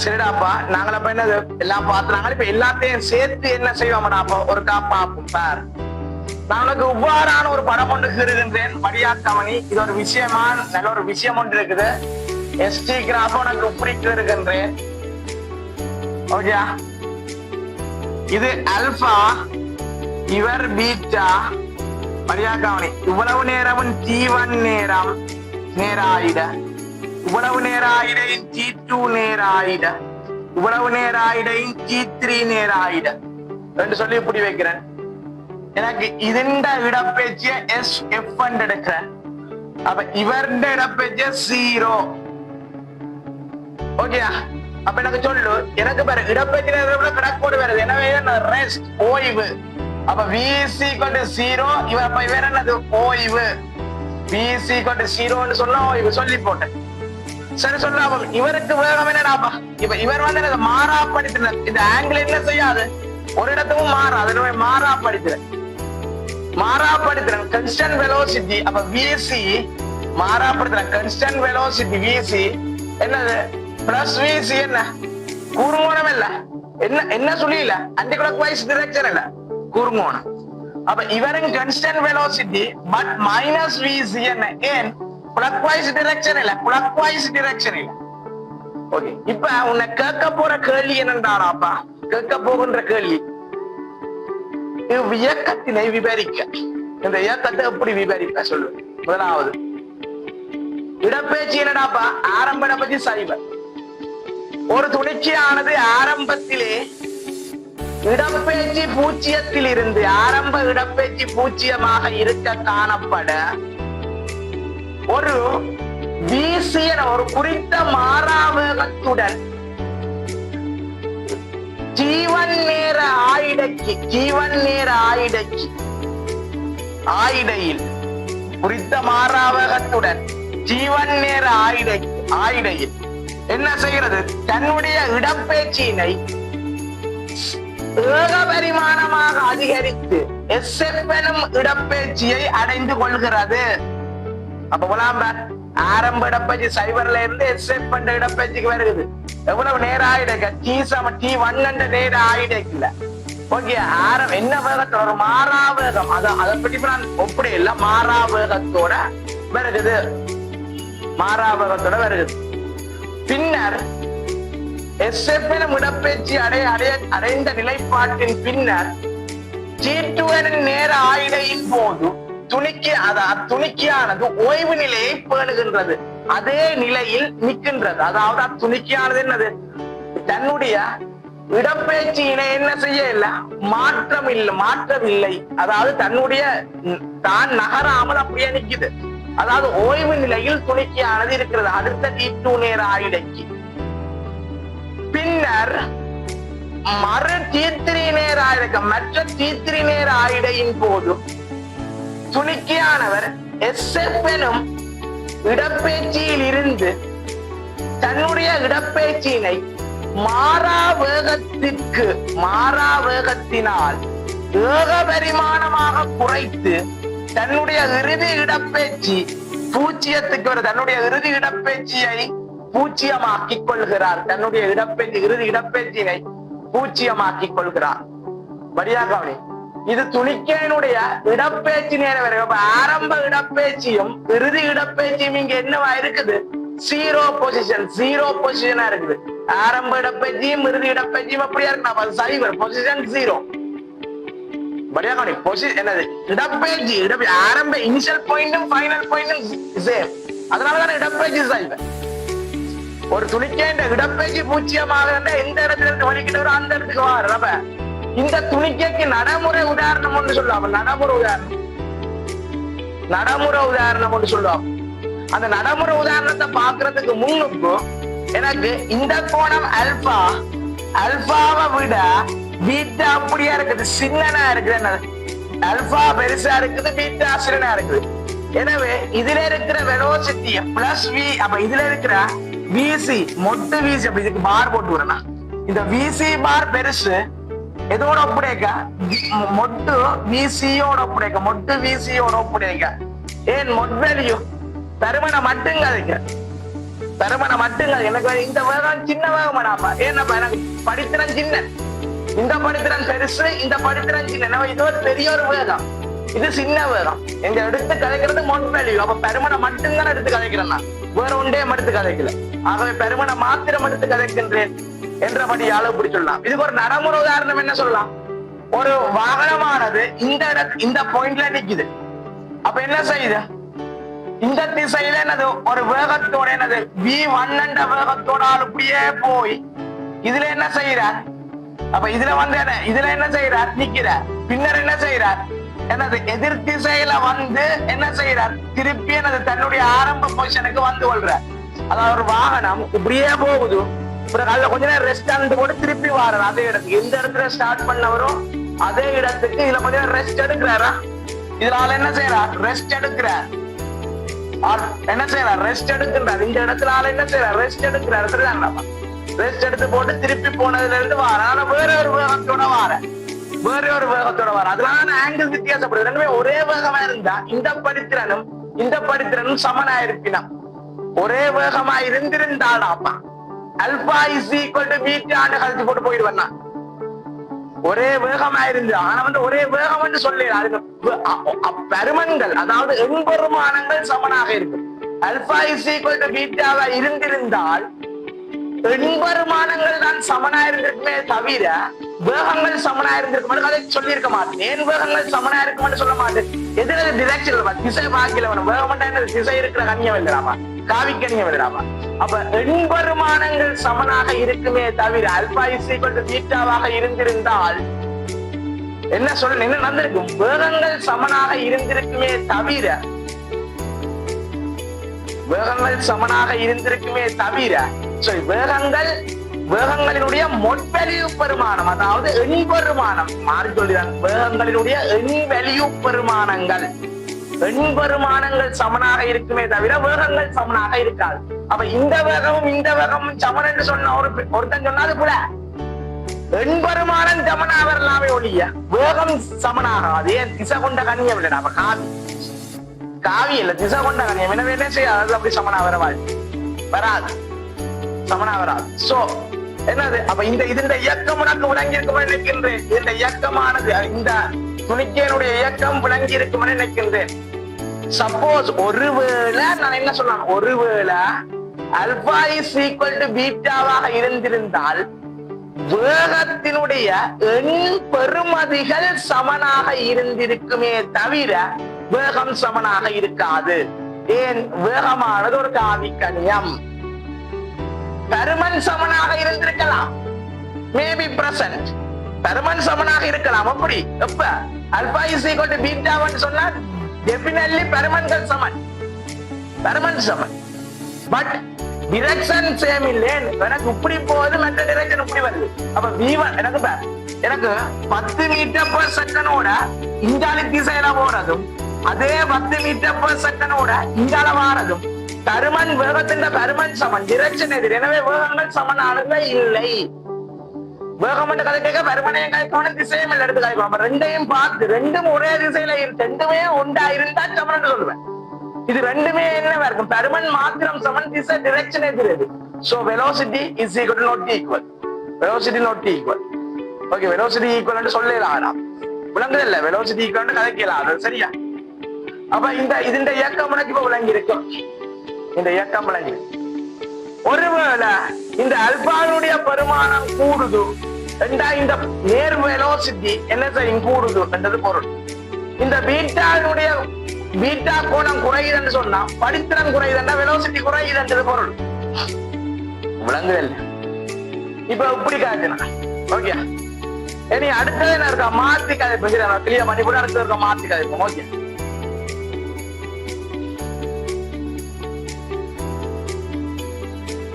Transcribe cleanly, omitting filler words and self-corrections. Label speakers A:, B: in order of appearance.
A: சரிடாப்பா, நாங்கள அப்ப என்னது எல்லாம் பாத்துறாங்க. இப்ப எல்லாத்தையும் சேர்த்து என்ன செய்வோம்டா? அப்ப ஒரு காப்பாப்போம் பார். நான் உனக்கு இவ்வாறான ஒரு படம் ஒன்று இருக்கின்றேன். வடியாக்கமணி, இது ஒரு விஷயமா நல்ல ஒரு விஷயம் ஒன்று இருக்குது. எஸ்டி கிராஃப் உனக்கு பிடிக்க இருக்கின்றேன். ஓகே, இது அல்பா, இவர் பீட்டா. வடியாக்கமணி, இவ்வளவு நேரமும் T1 நேரம் நேராயிட, இவ்வளவு நேராயிடையும் T2 நேராயிட, இவ்வளவு நேராயிடையும் T3 நேராயிட என்று சொல்லி இப்படி வைக்கிறேன். எனக்கு இதண்ட இடப்பெயர்ச்சிய SF எடுக்கிறேன். அப்ப இவருடைய இடப்பெயர்ச்சிய 0. ஓகேயா? அப்ப எனக்கு சொல்லு, எனக்கு பாரு இடப்பெயர்ச்சி கணக்கோடு வருது. எனவே ரெஸ்ட், ஓய்வு. அப்ப VC = 0. இவர் அப்ப இவர் என்னது? ஓய்வு. VC = 0 சொன்னா ஓய்வு சொல்லி போட்டேன். சரி சொல்ல, இவருக்கு வேகம் என்னடாப்பா? இப்ப இவர் வந்து எனக்கு மாறாப்படுத்தினர். இந்த ஆங்கிள் என்ன செய்யாது? ஒரு இடத்துக்கும் மாறாது. மாறாப்படுத்துறேன் கன்ஸ்டன்ட் வெலோசிட்டி. அப்ப VC மாறாப்படுத்துறேன் கன்ஸ்டன்ட் வெலோசிட்டி. VC என்னது? பிளஸ் VC என்ன? கூர்ங்கோணம் இல்ல, என்ன சொல்லியில ஆன்டி கிளாக் வைஸ் டிரெக்ஷன் இல்ல, கூர்ங்கோணம். அப்ப இவரும் constant velocity but minus VC என்ன? ஏன்? கிளாக் வைஸ் டிரெக்ஷன் இல்ல, கிளாக் வைஸ் டிரெக்ஷன் இல்ல. ஓகே, இப்ப உன்னை கேட்க போற கேள்வி என்னன்றாப்பா? கேட்க போகின்ற கேள்வி, இயக்கத்தினை விவரிக்க. இந்த இயக்கத்தை எப்படி விவரிக்க சொல்லு. முதலாவது இடப்பெயர்ச்சி என்னடாப்பா? ஆரம்ப இடப்பெயர்ச்சி சைபர். ஒரு துணிக்கையானது ஆரம்பத்திலே இடப்பெயர்ச்சி பூஜ்ஜியத்தில் இருந்து ஆரம்ப இடப்பெயர்ச்சி பூஜ்ஜியமாக இருக்க காணப்பட ஒரு VC ஒரு குறித்த மாறாவேகத்துடன் T1 நேர ஆயிடையில் குறித்த மாறாவேகத்துடன் T1 நேர ஆயிடையில் என்ன செய்கிறது? தன்னுடைய இடப்பெயர்ச்சியினை ஏகபரிமாணமாக அதிகரித்து SF எனும் இடப்பெயர்ச்சியை அடைந்து கொள்கிறது. அப்ப போலாம், ஆரம்ப இடப்பெயர்ச்சி சைபர்ல இருந்து SF என்ற இடப்பெயர்ச்சிக்கு வருகிறது. எவ்வளவு நேரம் ஆயிடுக்க? T1 என்ற நேரம் ஆயிடுக்கல. ஓகே, என்ன வேகத்தோட? ஒரு மாறாவேகம். அதை பற்றி நான் ஒப்படை இல்ல, மாறாவேகத்தோட வருகிறது. பின்னர் SF எனும் இடப்பெயர்ச்சி அடைந்த நிலைப்பாட்டின் பின்னர் T2 நேர ஆயிடையின் போது துணிக்கையானது ஓய்வு நிலையை பேணுகின்றது. அதே நிலையில் நிற்கின்றது. அதாவது அத்துணிக்கையானது என்னது? தன்னுடைய இடப்பெயர்ச்சியினை என்ன செய்ய இல்ல, மாற்றமில்லை. அதாவது தன்னுடைய தான் நகராமல் அப்படியே நிக்குது. அதாவது ஓய்வு நிலையில் துணிக்கையானது இருக்கிறது அடுத்த T2 நேர ஆயிடைக்கு. பின்னர் மறு T3 நேர ஆயிடைக்கு, மற்ற T3 நேர ஆயிடையின் போது துணிக்கையானவர் SF எனும் இடப்பெயர்ச்சியில் இருந்து தன்னுடைய இடப்பெயர்ச்சியினை மாறாவேகத்தினால் ஏகபரிமாணமாக குறைத்து தன்னுடைய இறுதி இடப்பெயர்ச்சி பூஜ்ஜியத்துக்கு வர தன்னுடைய இறுதி இடப்பெயர்ச்சியை பூஜ்ஜியமாக்கிக் கொள்கிறார். தன்னுடைய இறுதி இடப்பெயர்ச்சியினை பூஜ்ஜியமாக்கிக் கொள்கிறார். வடியாகவனி, இது துணிக்கையினுடைய இடப்பெயர்ச்சி நேரம். ஆரம்ப இடப்பெயர்ச்சியும் இறுதி இடப்பெயர்ச்சியும் இங்க என்னவா இருக்குது? 0 பொசிஷனா இருக்குது. ஆரம்ப இடப்பெயர்ச்சியும் இறுதி இடப்பெயர்ச்சியும் அப்படியா இருக்கு? சைபர் பொசிஷன் 0. என்னது? இடப்பெயர்ச்சி ஆரம்ப இனிஷியல் பாயிண்டும் ஃபைனல் பாயிண்டும் சேம். அதனாலதான் இடப்பெயர்ச்சி சைபர். ஒரு துணிக்கையின் இடப்பெயர்ச்சி பூஜ்ஜியமாக எந்த இடத்துல இருந்து வலிக்கிட்டு அந்த இடத்துக்கு வர. இந்த துணிக்கைக்கு நடைமுறை உதாரணம் ஒன்று சொல்லுவாங்க. நடைமுறை உதாரணம் ஒன்று சொல்லுவாங்க. அந்த நடைமுறை உதாரணத்தை பாக்குறதுக்கு முன்னுக்கு எனக்கு இந்த கோணம் அல்பாவை விட பீட்டா அப்படியா இருக்குது, சின்னனா இருக்குது. அல்பா பெருசா இருக்குது, பீட்டா சின்னனா இருக்குது. எனவே இதுல இருக்கிற வெலோசிட்டிய பிளஸ் V, அப்ப இதுல இருக்கிற VC மொத்த VC, அப்ப இதுக்கு பார் போட்டு வரணும். இந்த VC பார் பெருசு எதோட ஒப்படைக்க? மொட்டு VCயோட ஒப்படைக்க. ஏன் மொட் வேல்யூ தருமனை மட்டும் கதைக்க. பெருமனை மட்டுங்க எனக்கு இந்த வேகம் சின்ன வேகமாடாப்பா ஏன்னப்பா எனக்கு படித்திறன் சின்ன இந்த படித்திறன் பெருசு இந்த படித்திறன் சின்ன இது ஒரு பெரிய ஒரு வேகம் இது சின்ன வேகம் எங்க எடுத்து கதைக்கிறது மொன் வேல்யூ அப்ப பெருமனை மட்டும்தான் எடுத்து கதைக்கிறேன் நான் வேற ஒன்றே எடுத்து கதைக்கல ஆகவே பெருமனை மாத்திரம் எடுத்து கதைக்கின்றேன் என்றபடி அளவு இப்படி சொல்லலாம் இதுக்கு ஒரு நடைமுறை உதாரணம் என்ன சொல்லலாம் ஒரு வாகனமானது இந்த பாயிண்ட்ல நிக்குது அப்ப என்ன செய்யுது இந்த திசையில என்னது ஒரு வேகத்தோட என்னது V1 என்ற வேகத்தோட அப்படியே போய் இதுல என்ன செய்யறார் அப்ப இதுல வந்து இதுல என்ன செய்யறார் நிக்கிறார் பின்னர் என்ன செய்யறார் என்னது எதிர் திசையில வந்து என்ன செய்யறார் திருப்பி என்னது தன்னுடைய ஆரம்ப பொசிஷனுக்கு வந்து கொள்றார் அதாவது ஒரு வாகனம் இப்படியே போகுது அதுல கொஞ்ச நேரம் ரெஸ்ட் ஆனது கூட திருப்பி வாரார் அதே இடத்துக்கு எந்த இடத்துல ஸ்டார்ட் பண்ணவரோ அதே இடத்துக்கு இதுல கொஞ்ச நேரம் ரெஸ்ட் எடுக்கிறாரா இதனால என்ன செய்யறார் ரெஸ்ட் எடுக்கிறார் என்ன செய்யறார் ரெஸ்ட் எடுக்கின்றார் இந்த இடத்துல என்ன செய்யறார் ரெஸ்ட் எடுக்கிறார் ரெஸ்ட் எடுத்து போட்டு திருப்பி போனதுல இருந்து வார ஆனா வேற ஒரு வேகத்தோட வார அதனால ஆங்கிள் வித்தியாசப்படுது ரெண்டுமே ஒரே வேகமா இருந்தா இந்த படித்திறனும் சமனா இருப்பினா ஒரே வேகமா இருந்திருந்தாடாப்பா அல்பா இஸ் ஈக்குவல் டு பீட்டான்னு கழிச்சு போட்டு போயிடுவேன் ஒரே வேகமா இருந்து ஆனா வந்து ஒரே வேகம் என்று சொல்லி பெருமன்கள் அதாவது எண்பெருமானங்கள் சமனாக இருக்கும் அல்பா இஸ் ஈக்குவல் டு பீட்டாவா இருந்திருந்தால் எண்பெருமானங்கள் தான் சமனா இருந்திருக்குமே தவிர வேகங்கள் சமனா இருந்திருக்கும் அதை சொல்லியிருக்க மாட்டேன் ஏன் வேகங்கள் சமனா இருக்கும்னு சொல்ல மாட்டேன் எதிர டிரெக்ஷன் திசை பாக்கல வேகம் திசை இருக்கிற கண்ணியம் இல்லடாமா காவிக்கணியம் இல்லடாமா அப்ப எண்பெருமானங்கள் சமனாக இருக்குமே தவிர அல்பா இஸ் ஈக்குவல் டு பீட்டாவாக இருந்திருந்தால் என்ன சொல்ல என்ன நடந்திருக்கும் வேகங்கள் சமனாக இருந்திருக்குமே தவிர வேகங்களினுடைய மொட்வெளியு பெருமானம் அதாவது எண்பெருமானம் மாறி சொல்லிதான் வேகங்களினுடைய எண்வெளியு பெருமானங்கள் எண்பெருமானங்கள் சமனாக இருக்குமே தவிர வேகங்கள் சமனாக இருக்காது அப்ப இந்த வேகமும் சமன் என்று சொன்ன ஒருத்தன் சொன்னாது கூட எண்பெருமானம் சமனாக வரலாமே ஒழிய வேகம் சமனாகாது ஏன் திசை கொண்ட கண்ணியம் இல்லடா அப்ப காவி இல்ல திசை கொண்ட கண்ணியம் எனவே என்ன செய்யாது அப்படி சமனா வராது சமனா வராது சோ என்னது அப்ப இந்த இயக்கம் உனக்கு விளங்கி இருக்கும் நினைக்கின்றேன் இந்த இயக்கமானது இந்த துணிக்கையினுடைய இயக்கம் விளங்கி இருக்கும் நினைக்கின்றேன் சப்போஸ் ஒருவேளை நான் என்ன சொல்லலாம் ஒருவேளை அல்பா இஸ் ஈக்குவல் டு பீட்டாவாக இருந்திருந்தால் வேகத்தினுடைய எண் பெறுமதிகள் சமனாக இருந்திருக்குமே தவிர வேகம் சமனாக இருக்காது ஏன் வேகமானது ஒரு காவிக்கணியம் பெருமன் சமனாக இருந்திருக்கலாம் மேபி பிரசன்ட் பெருமன் சமனாக இருக்கலாம் அப்படி எப்ப அல்பா இஸ் ஈக்குவல் டு பீட்டான்னு சொன்னா டெஃபினெட்லி பெருமன்கள் சமன் பட் டிரெக்ஷன் சேம் இல்லேன் எனக்கு இப்படி போகுது மற்ற டிரெக்ஷன் இப்படி வருது அப்ப V1 எனக்கு 10 மீட்டர் பர் செகண்டோட இங்கால திசையில போறதும் அதே 10 மீட்டர் பர் செகண்டோட இங்கால வாரதும் பெருமன் வேகத்தின் பெருமன் சமன் டிரெக்ஷன் எதிர் எனவே வேகங்கள் சமனானது இல்லை வேகம் என்று கதை கேட்க பெருமனையும் கதைக்கணும் திசையும் இல்லை எடுத்து கதைக்கலாம் ரெண்டையும் பார்த்து ரெண்டும் ஒரே திசையில ரெண்டுமே ஒன்றா இருந்தா சமன் என்று சொல்லுவேன் இது ரெண்டுமே என்னவா இருக்கும் பெருமன் மாத்திரம் சமன் திசை டிரெக்ஷன் எதிரது so velocity is equal to not equal okay velocity equal என்று சொல்லலாம் விளங்குது இல்ல velocity equal என்று கதைக்கலாம் அது சரியா அப்ப இந்த இயக்கம் உனக்கு இப்ப விளங்கி இருக்கும் இந்த இயக்கம் விளங்கி ஒருவேளை இந்த அல்பாவினுடைய பெருமானம் கூடுது என்றா இந்த நேர் வெலோசிட்டி என்ன செய்யும் கூடுது என்றது பொருள் இந்த பீட்டா கோணம் குறையுதுன்னு சொன்னா படித்திறன் குறையுதுன்னா வெலோசிட்டி குறையுதுன்றது பொருள் விளங்குதல் இப்ப இப்படி காய்ச்சனா ஓகே இனி அடுத்தது என்ன இருக்கா மாத்தி கதை கிளியர் பண்ணி கூட அடுத்தது இருக்கா மாத்தி கதைப்போம் ஓகே